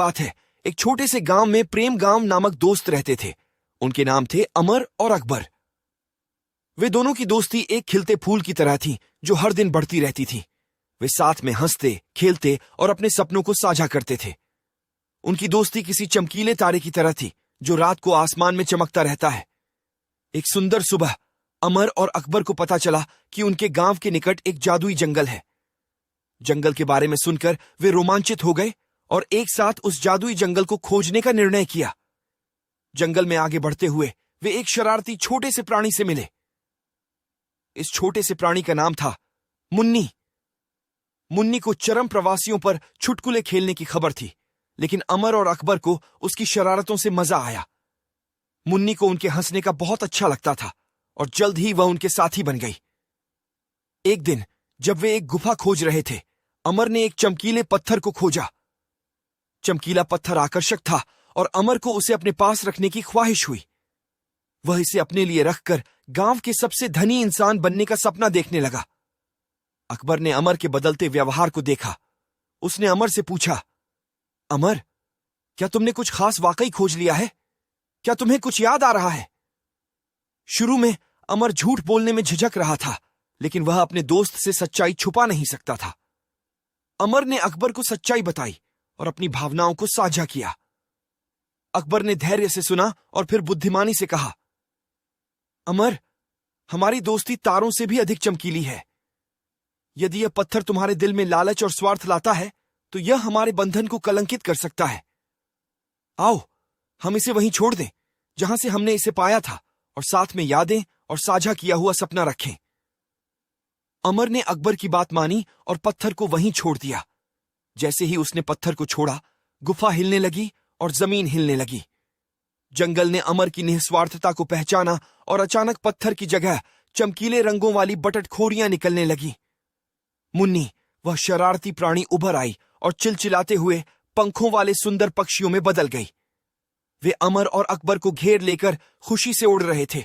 बात है, एक छोटे से गांव में प्रेम गांव नामक दोस्त रहते थे। उनके नाम थे अमर और अकबर। वे दोनों की दोस्ती एक खिलते फूल की तरह थी जो हर दिन बढ़ती रहती थी। वे साथ में हंसते, खेलते और अपने सपनों को साझा करते थे। उनकी दोस्ती किसी चमकीले तारे की तरह थी जो रात को आसमान में चमकता रहता है। एक सुंदर सुबह अमर और अकबर को पता चला कि उनके गांव के निकट एक जादुई जंगल है। जंगल के बारे में सुनकर वे रोमांचित हो गए और एक साथ उस जादुई जंगल को खोजने का निर्णय किया। जंगल में आगे बढ़ते हुए वे एक शरारती छोटे से प्राणी से मिले। इस छोटे से प्राणी का नाम था मुन्नी। मुन्नी को चरम प्रवासियों पर चुटकुले खेलने की खबर थी, लेकिन अमर और अकबर को उसकी शरारतों से मजा आया। मुन्नी को उनके हंसने का बहुत अच्छा लगता था और जल्द ही वह उनके साथी बन गई। एक दिन जब वे एक गुफा खोज रहे थे, अमर ने एक चमकीले पत्थर को खोजा। चमकीला पत्थर आकर्षक था और अमर को उसे अपने पास रखने की ख्वाहिश हुई। वह इसे अपने लिए रखकर गांव के सबसे धनी इंसान बनने का सपना देखने लगा। अकबर ने अमर के बदलते व्यवहार को देखा। उसने अमर से पूछा, अमर, क्या तुमने कुछ खास वाकई खोज लिया है? क्या तुम्हें कुछ याद आ रहा है? शुरू में अमर झूठ बोलने में झिझक रहा था, लेकिन वह अपने दोस्त से सच्चाई छुपा नहीं सकता था। अमर ने अकबर को सच्चाई बताई और अपनी भावनाओं को साझा किया। अकबर ने धैर्य से सुना और फिर बुद्धिमानी से कहा, अमर, हमारी दोस्ती तारों से भी अधिक चमकीली है। यदि यह पत्थर तुम्हारे दिल में लालच और स्वार्थ लाता है, तो यह हमारे बंधन को कलंकित कर सकता है। आओ, हम इसे वहीं छोड़ दें जहां से हमने इसे पाया था और साथ में यादें और साझा किया हुआ सपना रखें। अमर ने अकबर की बात मानी और पत्थर को वहीं छोड़ दिया। जैसे ही उसने पत्थर को छोड़ा, गुफा हिलने लगी और जमीन हिलने लगी। जंगल ने अमर की निस्वार्थता को पहचाना और अचानक पत्थर की जगह चमकीले रंगों वाली बटटखोरियां निकलने लगी। मुन्नी, वह शरारती प्राणी, उभर आई और चिलचिलाते हुए पंखों वाले सुंदर पक्षियों में बदल गई। वे अमर और अकबर को घेर लेकर खुशी से उड़ रहे थे।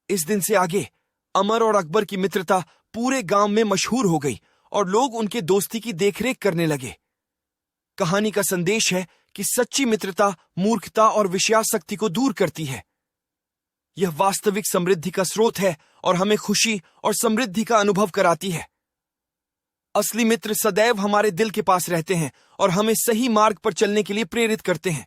इस दिन से आगे अमर और अकबर की मित्रता पूरे गांव में मशहूर हो गई और लोग उनके दोस्ती की देखरेख करने लगे। कहानी का संदेश है कि सच्ची मित्रता मूर्खता और विषयासक्ति को दूर करती है। यह वास्तविक समृद्धि का स्रोत है और हमें खुशी और समृद्धि का अनुभव कराती है। असली मित्र सदैव हमारे दिल के पास रहते हैं और हमें सही मार्ग पर चलने के लिए प्रेरित करते हैं।